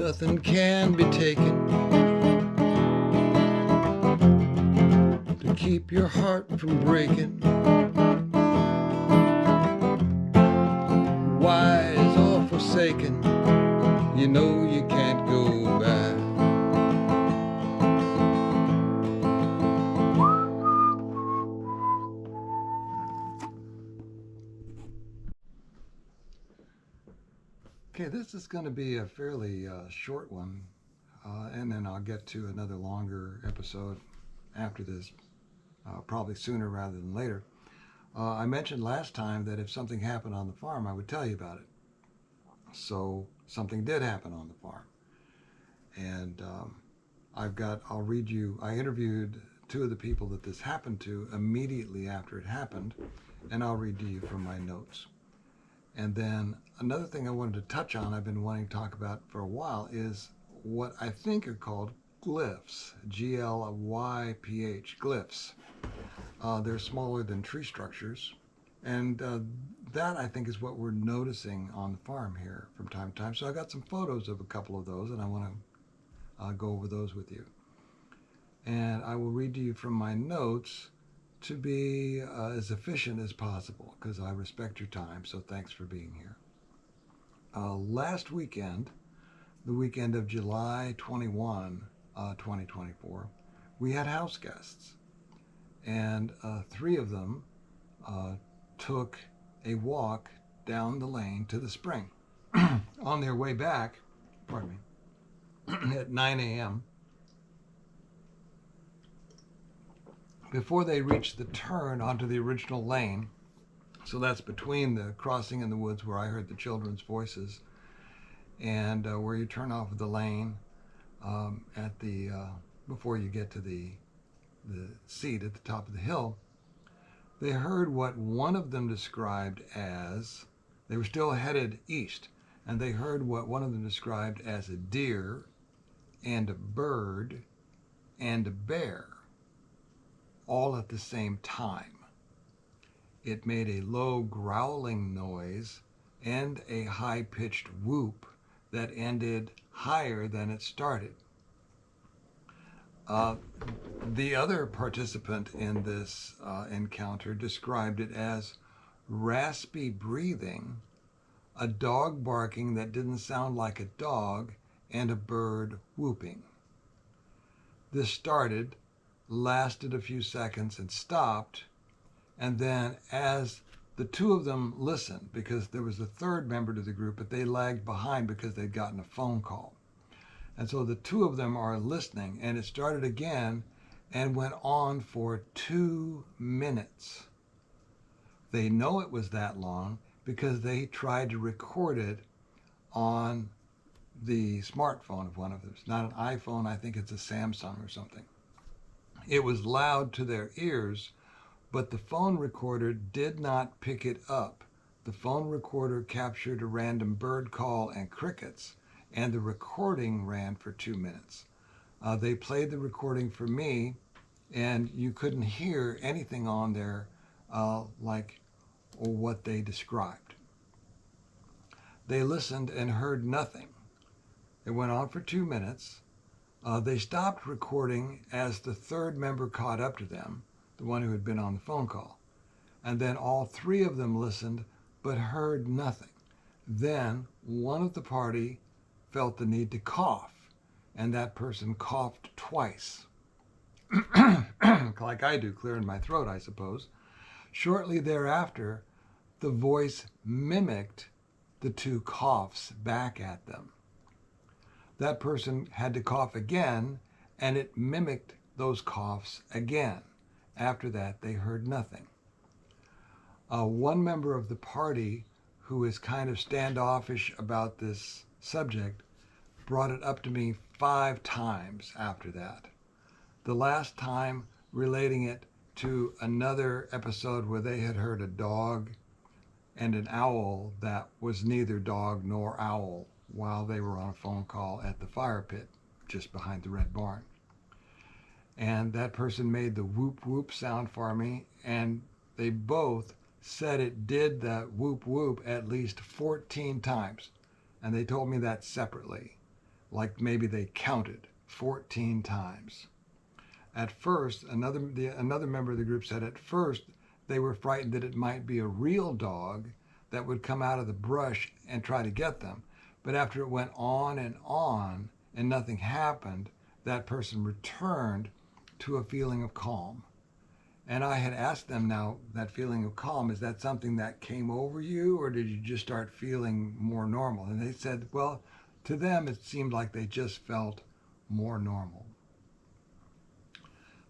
nothing can be taken to keep your heart from breaking. Wise or forsaken, you know you can't go back. Okay, this is going to be a fairly short one, and then I'll get to another longer episode after this, probably sooner rather than later. I mentioned last time that if something happened on the farm, I would tell you about it. So something did happen on the farm. And I'll read you, I interviewed two of the people that this happened to immediately after it happened, and I'll read to you from my notes. And then another thing I wanted to touch on, I've been wanting to talk about for a while, is what I think are called glyphs, G-L-Y-P-H, glyphs. They're smaller than tree structures, and that I think is what we're noticing on the farm here from time to time. So I got some photos of a couple of those, and I want to go over those with you. And I will read to you from my notes to be as efficient as possible, because I respect your time, so thanks for being here. Last weekend, the weekend of July 21, 2024, we had house guests, and three of them took a walk down the lane to the spring. On their way back, pardon me, at 9 a.m., before they reached the turn onto the original lane, so that's between the crossing in the woods where I heard the children's voices and where you turn off of the lane at the before you get to the seat at the top of the hill, they heard what one of them described as, they were still headed east, and they heard what one of them described as a deer and a bird and a bear, all at the same time. It made a low growling noise and a high-pitched whoop that ended higher than it started. The other participant in this encounter described it as raspy breathing, a dog barking that didn't sound like a dog, and a bird whooping. This started, lasted a few seconds and stopped, and then as the two of them listened, because there was a third member to the group, but they lagged behind because they'd gotten a phone call. And so the two of them are listening, and it started again and went on for 2 minutes. They know it was that long because they tried to record it on the smartphone of one of them. It's not an iPhone, I think it's a Samsung or something. It was loud to their ears, but the phone recorder did not pick it up. The phone recorder captured a random bird call and crickets, and the recording ran for 2 minutes. They played the recording for me, and you couldn't hear anything on there like or what they described. They listened and heard nothing. It went on for 2 minutes. They stopped recording as the third member caught up to them, the one who had been on the phone call. And then all three of them listened but heard nothing. Then one of the party felt the need to cough, and that person coughed twice. Like I do, clearing my throat, I suppose. Shortly thereafter, the voice mimicked the two coughs back at them. That person had to cough again, and it mimicked those coughs again. After that, they heard nothing. One member of the party, who is kind of standoffish about this subject, brought it up to me 5 times after that. The last time relating it to another episode where they had heard a dog and an owl that was neither dog nor owl while they were on a phone call at the fire pit just behind the Red Barn. And that person made the whoop whoop sound for me, and they both said it did that whoop whoop at least 14 times. And they told me that separately. like maybe they counted 14 times. At first, another member of the group said at first they were frightened that it might be a real dog that would come out of the brush and try to get them. But after it went on and nothing happened, that person returned to a feeling of calm. And I had asked them, now, that feeling of calm, is that something that came over you, or did you just start feeling more normal? And they said, well, to them it seemed like they just felt more normal.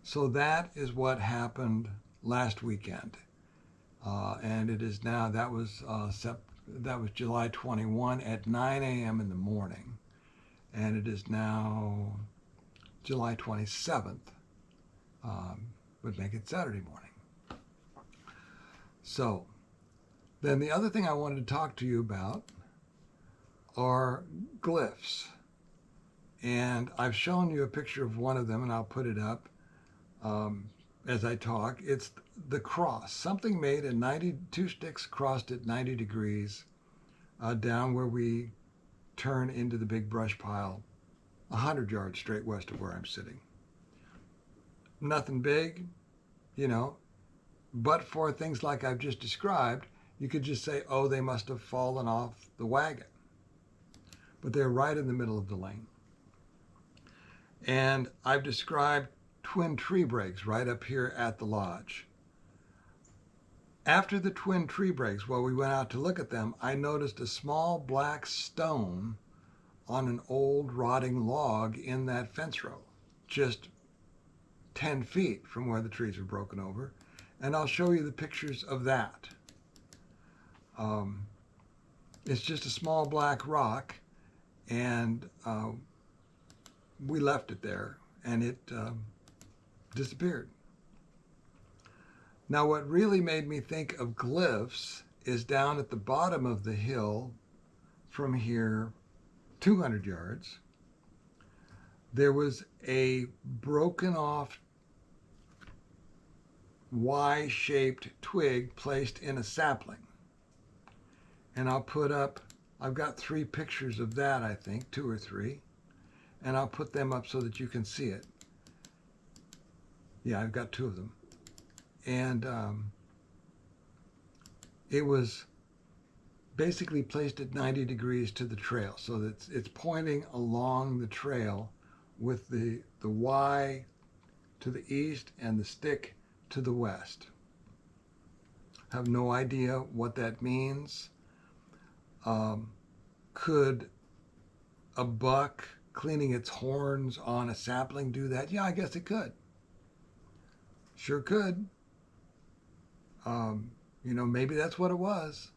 So that is what happened last weekend. And it is now, that was July 21 at 9 a.m. in the morning. And it is now July 27th. Would make it Saturday morning. So then the other thing I wanted to talk to you about are glyphs. And I've shown you a picture of one of them, and I'll put it up as I talk. It's the cross, something made in 92 sticks crossed at 90 degrees down where we turn into the big brush pile, 100 yards straight west of where I'm sitting. Nothing big, but for things like I've just described, you could just say, oh, they must have fallen off the wagon. But they're right in the middle of the lane. And I've described twin tree breaks right up here at the lodge. After the twin tree breaks, while we went out to look at them, I noticed a small black stone on an old rotting log in that fence row, just 10 feet from where the trees were broken over. And I'll show you the pictures of that. It's just a small black rock, and we left it there, and it disappeared. Now, what really made me think of glyphs is down at the bottom of the hill from here 200 yards. There was a broken off Y-shaped twig placed in a sapling. And I'll put up, I've got 3 pictures of that, I think, 2 or 3. And I'll put them up so that you can see it. Yeah, I've got 2 of them. And it was basically placed at 90 degrees to the trail, so that it's pointing along the trail with the Y to the east and the stick to the west. I have no idea what that means. Could a buck cleaning its horns on a sapling do that? Yeah, I guess it could. Sure could. Maybe that's what it was.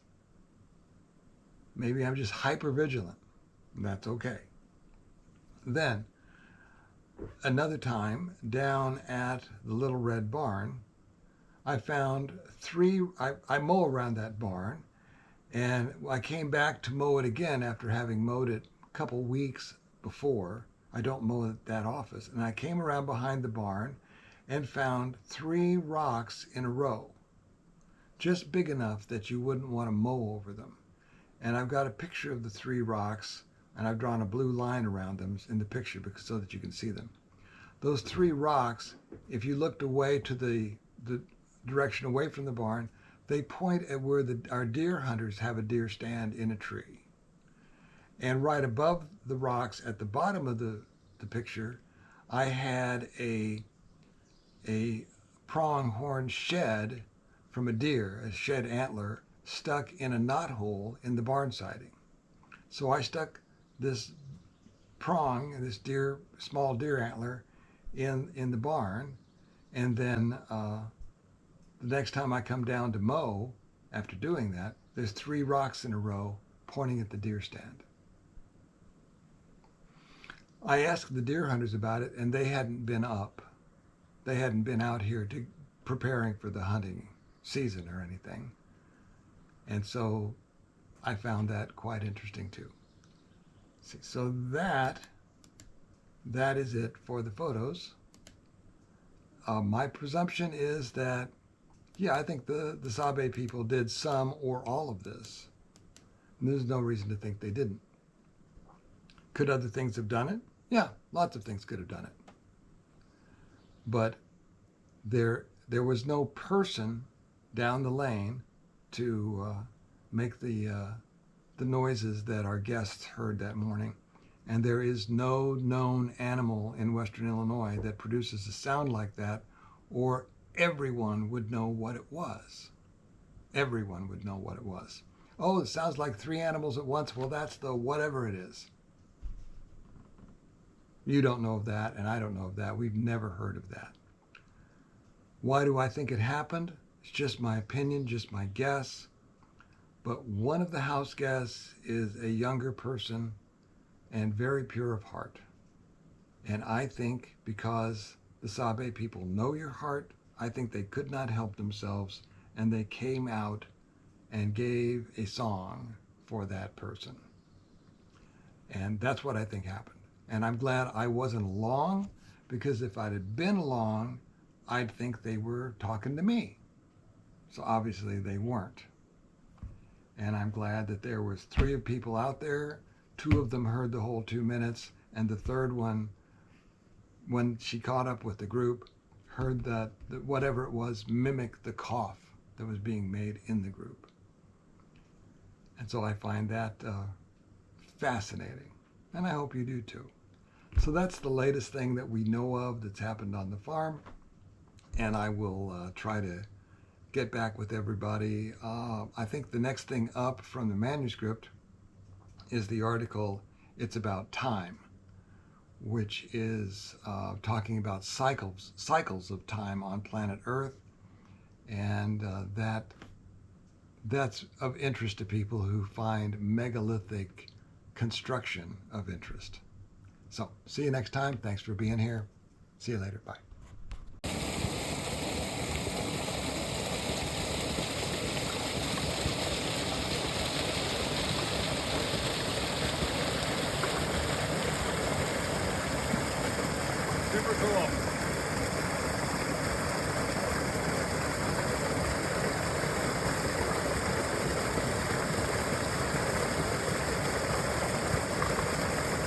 Maybe I'm just hyper vigilant. That's okay. Then, another time, down at the Little Red Barn, I found 3, I mow around that barn, and I came back to mow it again after having mowed it a couple weeks before. I don't mow it that often. And I came around behind the barn and found 3 rocks in a row, just big enough that you wouldn't want to mow over them. And I've got a picture of the 3 rocks, and I've drawn a blue line around them in the picture so that you can see them. Those 3 rocks, if you looked away to the direction away from the barn, they point at where our deer hunters have a deer stand in a tree. And right above the rocks at the bottom of the picture, I had a pronghorn shed from a deer, a shed antler, stuck in a knot hole in the barn siding. So I stuck this prong, this small deer antler, in the barn, and then the next time I come down to mow, after doing that, there's 3 rocks in a row pointing at the deer stand. I asked the deer hunters about it, and they hadn't been up. They hadn't been out here preparing for the hunting season or anything. And so I found that quite interesting too. So that is it for the photos. My presumption is that, yeah, I think the Sabe people did some or all of this. And there's no reason to think they didn't. Could other things have done it? Yeah, lots of things could have done it. But there was no person down the lane to make the noises that our guests heard that morning. And there is no known animal in Western Illinois that produces a sound like that, or everyone would know what it was. Everyone would know what it was. Oh, it sounds like 3 animals at once. Well, that's the whatever it is. You don't know of that, and I don't know of that. We've never heard of that. Why do I think it happened? It's just my opinion, just my guess. But one of the house guests is a younger person and very pure of heart. And I think because the Sabe people know your heart, I think they could not help themselves, and they came out and gave a song for that person. And that's what I think happened. And I'm glad I wasn't along, because if I'd have been along, I'd think they were talking to me. So obviously they weren't. And I'm glad that there was 3 people out there. 2 of them heard the whole 2 minutes, and the third one, when she caught up with the group, heard that whatever it was mimic the cough that was being made in the group. And so I find that fascinating, and I hope you do too. So that's the latest thing that we know of that's happened on the farm, and I will try to get back with everybody. I think the next thing up from the manuscript is the article It's About Time, which is talking about cycles of time on planet Earth, and that's of interest to people who find megalithic construction of interest. So, see you next time. Thanks for being here. See you later. Bye. Super cool.